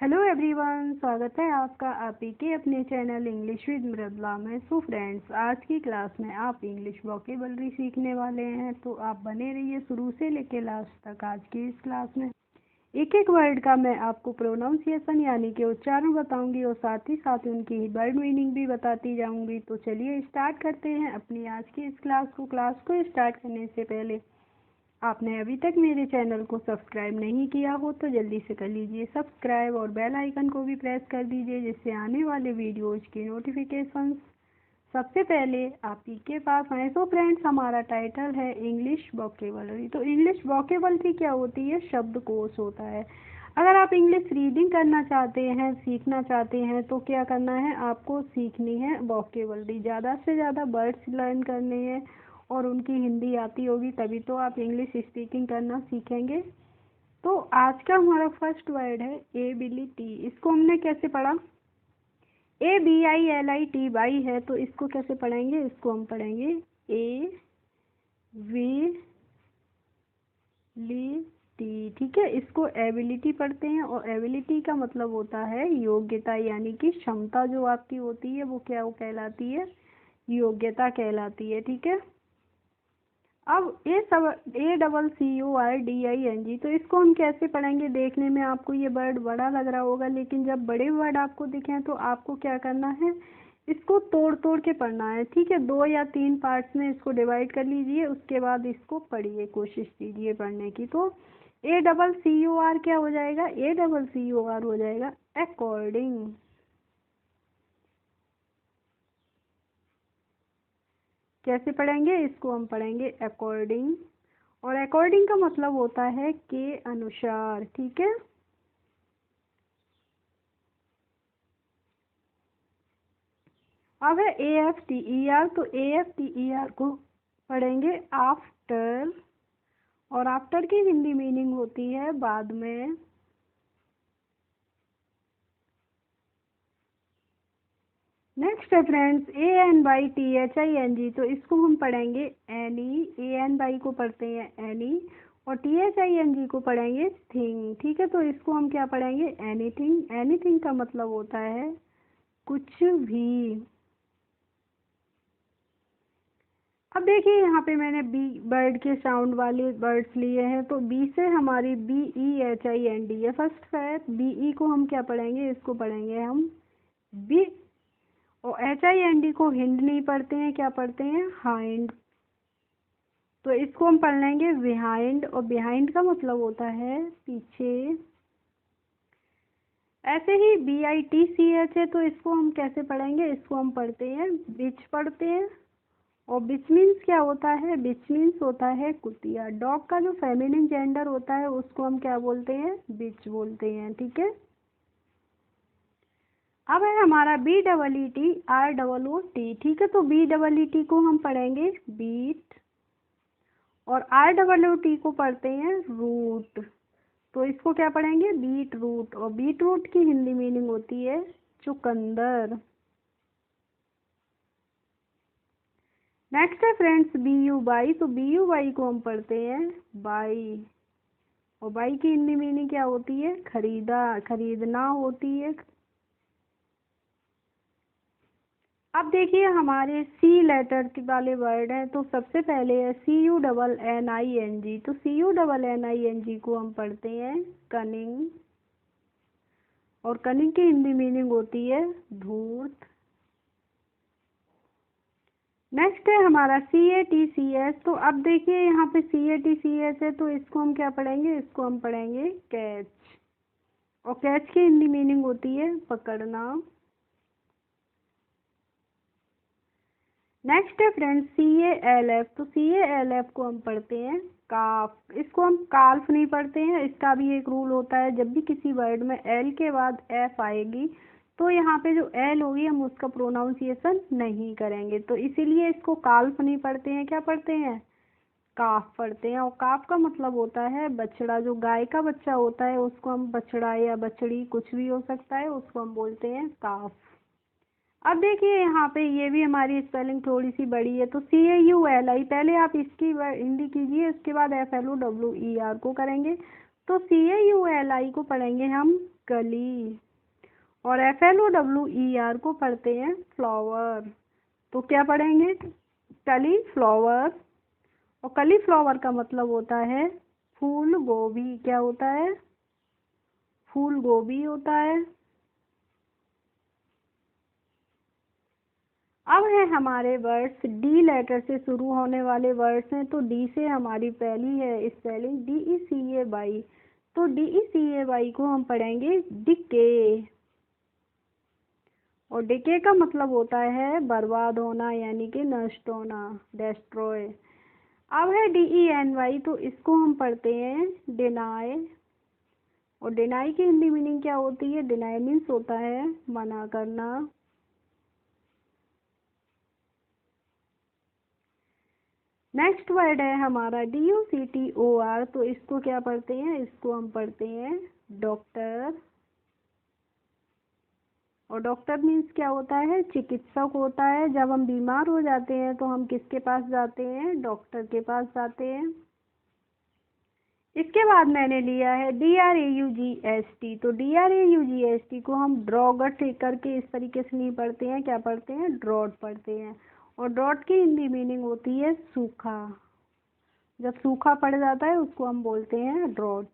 Hello everyone, स्वागत है आपका आप ही के अपने चैनल इंग्लिश विद मृदुला में। सो फ्रेंड्स, आज की क्लास में आप इंग्लिश वोकेबलरी सीखने वाले हैं, तो आप बने रहिए शुरू से लेकर लास्ट तक। आज की इस क्लास में एक एक वर्ड का मैं आपको प्रोनाउंसिएशन यानी कि उच्चारण बताऊंगी और साथ ही साथ उनकी वर्ड मीनिंग भी बताती जाऊंगी। तो चलिए स्टार्ट करते हैं अपनी आज की इस क्लास को स्टार्ट करने से पहले आपने अभी तक मेरे चैनल को सब्सक्राइब नहीं किया हो तो जल्दी से कर लीजिए सब्सक्राइब और बेल आइकन को भी प्रेस कर दीजिए, जिससे आने वाले वीडियोज़ की नोटिफिकेशंस सबसे पहले आप ही के पास आए। तो फ्रेंड्स, हमारा टाइटल है इंग्लिश वोकेबलरी। तो इंग्लिश वोकेबलरी क्या होती है? शब्दकोश होता है। अगर आप इंग्लिश रीडिंग करना चाहते हैं, सीखना चाहते हैं, तो क्या करना है? आपको सीखनी है वोकेबलरी, ज़्यादा से ज़्यादा वर्ड्स लर्न करने हैं और उनकी हिंदी आती होगी, तभी तो आप इंग्लिश स्पीकिंग करना सीखेंगे। तो आज का हमारा फर्स्ट वर्ड है एबिलिटी। इसको हमने कैसे पढ़ा? ABILITY है, तो इसको कैसे पढ़ेंगे? इसको हम पढ़ेंगे एबिलिटी। ठीक है, इसको एबिलिटी पढ़ते हैं और एबिलिटी का मतलब होता है योग्यता, यानी कि क्षमता जो आपकी होती है वो क्या कहलाती है? योग्यता कहलाती है। ठीक है, अब ACCORDING, तो इसको हम कैसे पढ़ेंगे? देखने में आपको ये वर्ड बड़ा लग रहा होगा, लेकिन जब बड़े वर्ड आपको दिखें तो आपको क्या करना है? इसको तोड़ तोड़ के पढ़ना है। ठीक है, 2 या 3 पार्ट्स में इसको डिवाइड कर लीजिए, उसके बाद इसको पढ़िए, कोशिश कीजिए पढ़ने की। तो ACCOR क्या हो जाएगा? ACCOR हो जाएगा अकॉर्डिंग। कैसे पढ़ेंगे? इसको हम पढ़ेंगे अकॉर्डिंग, और अकॉर्डिंग का मतलब होता है के अनुसार। ठीक है, अब है AFTER, तो AFTER को पढ़ेंगे आफ्टर, और आफ्टर की हिंदी मीनिंग होती है बाद में। नेक्स्ट है फ्रेंड्स ANYTHING, तो इसको हम पढ़ेंगे एनी। ANY को पढ़ते हैं एनी, और THING को पढ़ेंगे थिंग। ठीक है, तो इसको हम क्या पढ़ेंगे? एनीथिंग। एनीथिंग का मतलब होता है कुछ भी। अब देखिए, यहाँ पे मैंने बी बर्ड के साउंड वाले वर्ड्स लिए हैं, तो बी से हमारी BEHIND है। फर्स्ट है BE को हम क्या पढ़ेंगे? इसको पढ़ेंगे हम बी, और HIND को हिंड नहीं पढ़ते हैं, क्या पढ़ते हैं? हाइंड। तो इसको हम पढ़ लेंगे बिहाइंड, और बिहाइंड का मतलब होता है पीछे। ऐसे ही BITCH है, तो इसको हम कैसे पढ़ेंगे? इसको हम पढ़ते हैं बिच पढ़ते हैं, और बिच मीन्स क्या होता है? बिच मीन्स होता है कुतिया। डॉग का जो फेमिनिन जेंडर होता है उसको हम क्या बोलते हैं? बिच बोलते हैं। ठीक है, अब है हमारा BEETROOT। ठीक है, तो BEET को हम पढ़ेंगे बीट, और ROOT को पढ़ते हैं रूट। तो इसको क्या पढ़ेंगे? बीट रूट, और बीट रूट की हिंदी मीनिंग होती है चुकंदर। नेक्स्ट है फ्रेंड्स BUY, तो BUY को हम पढ़ते हैं बाई, और बाई की हिंदी मीनिंग क्या होती है? खरीदना होती है। अब देखिए, हमारे सी लेटर के वाले वर्ड हैं, तो सबसे पहले है CUNNING, तो CUNNING को हम पढ़ते हैं कनिंग, और कनिंग की हिंदी मीनिंग होती है धूर्त। नेक्स्ट है हमारा CATCH, तो अब देखिए यहाँ पे CATCH है, तो इसको हम क्या पढ़ेंगे? इसको हम पढ़ेंगे कैच, और कैच की हिंदी मीनिंग होती है पकड़ना। नेक्स्ट है फ्रेंड्स CALF, तो CALF को हम पढ़ते हैं काफ। इसको हम काल्फ नहीं पढ़ते हैं, इसका भी एक रूल होता है, जब भी किसी वर्ड में एल के बाद एफ आएगी तो यहाँ पे जो एल होगी हम उसका प्रोनाउंसिएशन नहीं करेंगे, तो इसीलिए इसको काल्फ नहीं पढ़ते हैं, क्या पढ़ते हैं? काफ पढ़ते हैं। और काफ का मतलब होता है बछड़ा। जो गाय का बच्चा होता है उसको हम बछड़ा या बछड़ी कुछ भी हो सकता है, उसको हम बोलते हैं काफ। अब देखिए, यहाँ पे ये भी हमारी स्पेलिंग थोड़ी सी बड़ी है, तो CAULI, पहले आप इसकी हिंदी कीजिए, उसके बाद FLOWER को करेंगे। तो CAULI को पढ़ेंगे हम कली, और FLOWER को पढ़ते हैं फ्लावर। तो क्या पढ़ेंगे? कली फ्लावर। और कली फ्लावर का मतलब होता है फूल गोभी। क्या होता है? फूल गोभी होता है। अब है हमारे वर्ड्स, डी लेटर से शुरू होने वाले वर्ड्स हैं। तो डी से हमारी पहली है स्पेलिंग DECAY। तो DECAY को हम पढ़ेंगे डिके। और डिके का मतलब होता है बर्बाद होना, यानी कि नष्ट होना, डेस्ट्रॉय। अब है DENY, तो इसको हम पढ़ते हैं डिनाय। और डिनाई की हिंदी मीनिंग क्या होती है? डिनाई मीन्स होता है मना करना। नेक्स्ट वर्ड है हमारा DOCTOR। तो इसको क्या पढ़ते हैं? इसको हम पढ़ते हैं डॉक्टर। और डॉक्टर मीन्स क्या होता है? चिकित्सक होता है। जब हम बीमार हो जाते हैं तो हम किसके पास जाते हैं? डॉक्टर के पास जाते हैं। इसके बाद मैंने लिया है DRAUGST। तो DRAUGST को हम ड्रॉगट करके इस तरीके से नहीं पढ़ते हैं, क्या पढ़ते हैं? ड्रॉट पढ़ते हैं। और ड्रॉट की हिंदी मीनिंग होती है सूखा। जब सूखा पड़ जाता है उसको हम बोलते हैं ड्रॉट।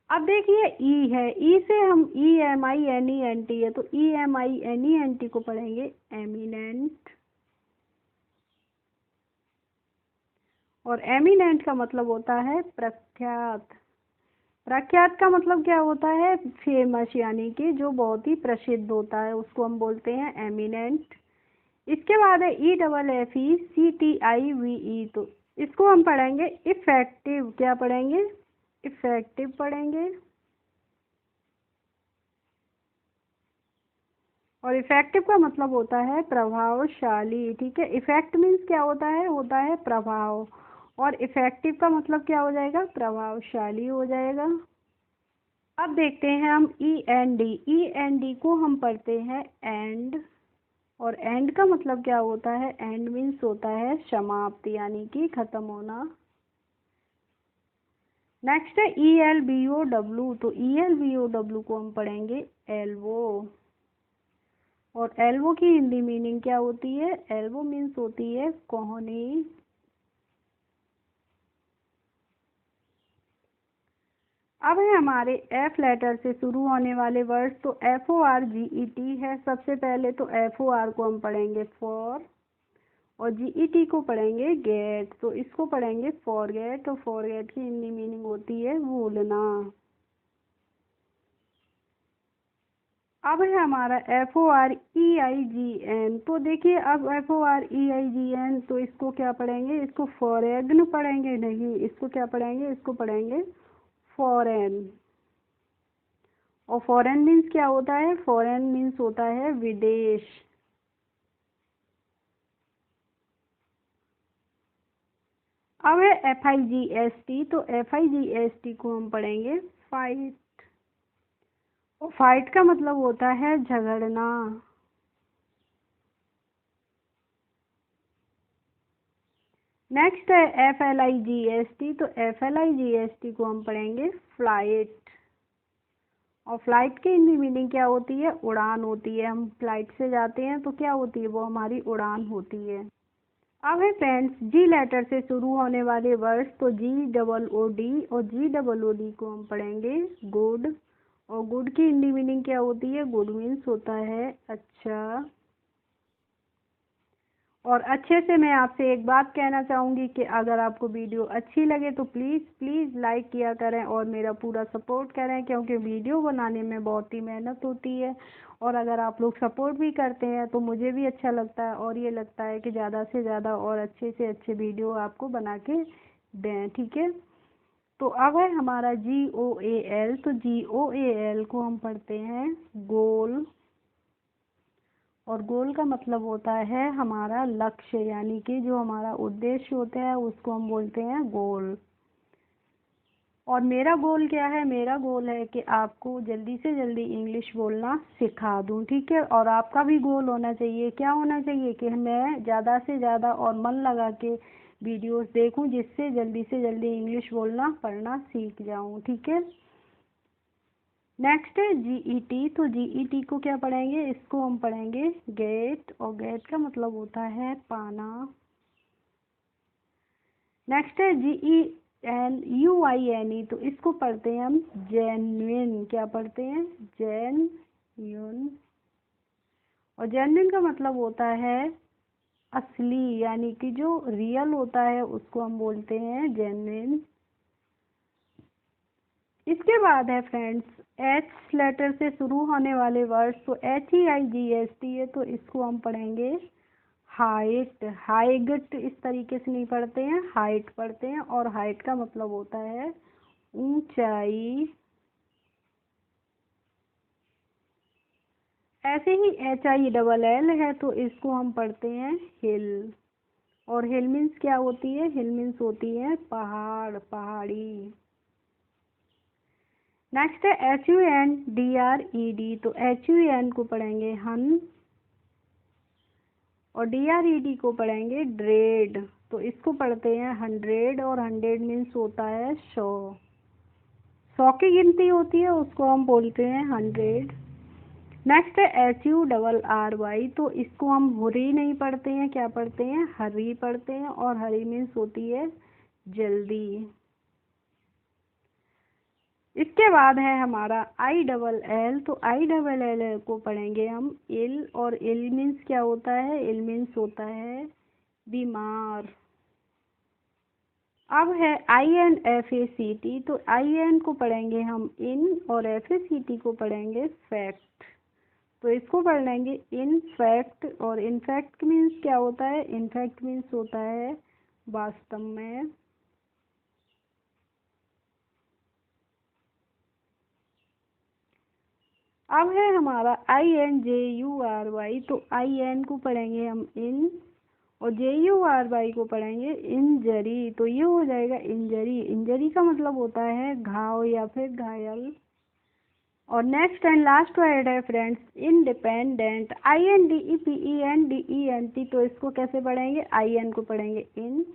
अब देखिए ई है, ई से हम EMINENT है, तो EMINENT को पढ़ेंगे एमिनेंट। और एमिनेंट का मतलब होता है प्रख्यात। प्रख्यात का मतलब क्या होता है? फेमस, यानी कि जो बहुत ही प्रसिद्ध होता है, उसको हम बोलते हैं एमिनेंट। इसके बाद है EFFECTIVE। तो इसको हम पढ़ेंगे इफेक्टिव। क्या पढ़ेंगे? इफेक्टिव पढ़ेंगे। और इफेक्टिव का मतलब होता है प्रभावशाली। ठीक है, इफेक्ट मीन्स क्या होता है? होता है प्रभाव। और इफेक्टिव का मतलब क्या हो जाएगा? प्रभावशाली हो जाएगा। अब देखते हैं हम END। END को हम पढ़ते हैं एंड। और एंड का मतलब क्या होता है? एंड मीन्स होता है समाप्त, यानी कि खत्म होना। नेक्स्ट है ELBOW। तो ELBOW को हम पढ़ेंगे एल्बो। और एल्बो की हिंदी मीनिंग क्या होती है? एल्बो मीन्स होती है कोहनी। अब है हमारे F लेटर से शुरू होने वाले वर्ड्स। तो FORGET है सबसे पहले। तो FOR को हम पढ़ेंगे फॉर। और GET को पढ़ेंगे गेट। तो इसको पढ़ेंगे फॉरगेट। और फॉरगेट की हिंदी मीनिंग होती है भूलना। अब है हमारा FOREIGN। तो देखिए अब FOREIGN, तो इसको क्या पढ़ेंगे? इसको फॉरेन पढ़ेंगे नहीं, इसको क्या पढ़ेंगे? इसको पढ़ेंगे फॉरेन। और फॉरेन मीन्स क्या होता है? फॉरेन मीन्स होता है विदेश। अब है FIGST। तो FIGST को हम पढ़ेंगे फाइट। और फाइट का मतलब होता है झगड़ना। नेक्स्ट है FLIGST। तो FLIGST को हम पढ़ेंगे फ्लाइट। और फ्लाइट की हिंदी मीनिंग क्या होती है? उड़ान होती है। हम फ्लाइट से जाते हैं तो क्या होती है? वो हमारी उड़ान होती है। अब है फ्रेंड्स G लेटर से शुरू होने वाले वर्ड्स। तो GOOD। और GOOD को हम पढ़ेंगे गुड। और गुड की हिंदी मीनिंग क्या होती है? गुड मीन्स होता है अच्छा। और अच्छे से मैं आपसे एक बात कहना चाहूँगी कि अगर आपको वीडियो अच्छी लगे तो प्लीज़ प्लीज़ लाइक किया करें और मेरा पूरा सपोर्ट करें, क्योंकि वीडियो बनाने में बहुत ही मेहनत होती है। और अगर आप लोग सपोर्ट भी करते हैं तो मुझे भी अच्छा लगता है, और ये लगता है कि ज़्यादा से ज़्यादा और अच्छे से अच्छे वीडियो आपको बना के दें। ठीक है, तो अब है हमारा GOAL। तो GOAL को हम पढ़ते हैं गोल। और गोल का मतलब होता है हमारा लक्ष्य, यानी कि जो हमारा उद्देश्य होता है उसको हम बोलते हैं गोल। और मेरा गोल क्या है? मेरा गोल है कि आपको जल्दी से जल्दी इंग्लिश बोलना सिखा दूं। ठीक है, और आपका भी गोल होना चाहिए। क्या होना चाहिए? कि मैं ज़्यादा से ज़्यादा और मन लगा के वीडियोस देखूं, जिससे जल्दी से जल्दी इंग्लिश बोलना पढ़ना सीख जाऊं। ठीक है। नेक्स्ट है जीईटी। तो जीईटी को क्या पढ़ेंगे, इसको हम पढ़ेंगे गेट, और गेट का मतलब होता है पाना। नेक्स्ट है GENUINE। तो इसको पढ़ते हैं हम जेन्युइन। क्या पढ़ते हैं, जेन्युइन। और जेन्युइन का मतलब होता है असली, यानी कि जो रियल होता है उसको हम बोलते हैं जेन्युइन। इसके बाद है फ्रेंड्स एच लेटर से शुरू होने वाले वर्ड्स। तो HEIGHT है, तो इसको हम पढ़ेंगे हाइट। हाइट इस तरीके से नहीं पढ़ते हैं, हाइट पढ़ते हैं। और हाइट का मतलब होता है ऊंचाई। ऐसे ही HILL है, तो इसको हम पढ़ते हैं हिल। और हिल मीन्स क्या होती है, हिल मीन्स होती है पहाड़, पहाड़ी। नेक्स्ट है HUNDRED। तो HUN को पढ़ेंगे हन, और DRED को पढ़ेंगे ड्रेड। तो इसको पढ़ते हैं 100, और 100 मीन्स होता है 100। 100 की गिनती होती है, उसको हम बोलते हैं 100। नेक्स्ट है HURRY। तो इसको हम हुरी नहीं पढ़ते हैं, क्या पढ़ते हैं, हरी पढ़ते हैं। और हरी मीन्स होती है जल्दी। इसके बाद है हमारा ILL। तो ILL को पढ़ेंगे हम इल, और इल मीन्स क्या होता है, इल मीन्स होता है बीमार। अब है INFACT। तो IN को पढ़ेंगे हम इन, और FACT को पढ़ेंगे फैक्ट। तो इसको पढ़ लेंगे इन फैक्ट। और इनफैक्ट मीन्स क्या होता है, इनफैक्ट मीन्स होता है वास्तव में। अब है हमारा INJURY। तो IN को पढ़ेंगे हम इन, और JURY को पढ़ेंगे इंजरी। तो ये हो जाएगा इंजरी। इंजरी का मतलब होता है घाव या फिर घायल। और नेक्स्ट एंड लास्ट वर्ड है फ्रेंड्स इंडिपेंडेंट। INDEPENDENT। तो इसको कैसे पढ़ेंगे, IN को पढ़ेंगे इन,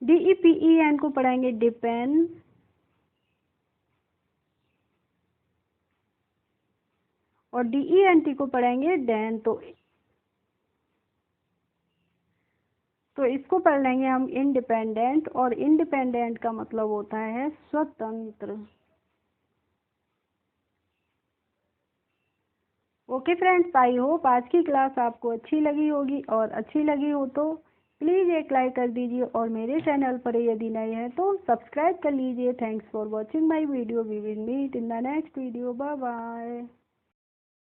DEPEN को पढ़ेंगे डिपेंड, और DENT को पढ़ेंगे डेन। तो इसको पढ़ लेंगे हम इंडिपेंडेंट। और इंडिपेंडेंट का मतलब होता है स्वतंत्र। ओके फ्रेंड्स, आई होप आज की क्लास आपको अच्छी लगी होगी, और अच्छी लगी हो तो प्लीज़ एक लाइक कर दीजिए, और मेरे चैनल पर यदि नए हैं तो सब्सक्राइब कर लीजिए। Thanks for watching my video. We will meet in the next video. Bye bye.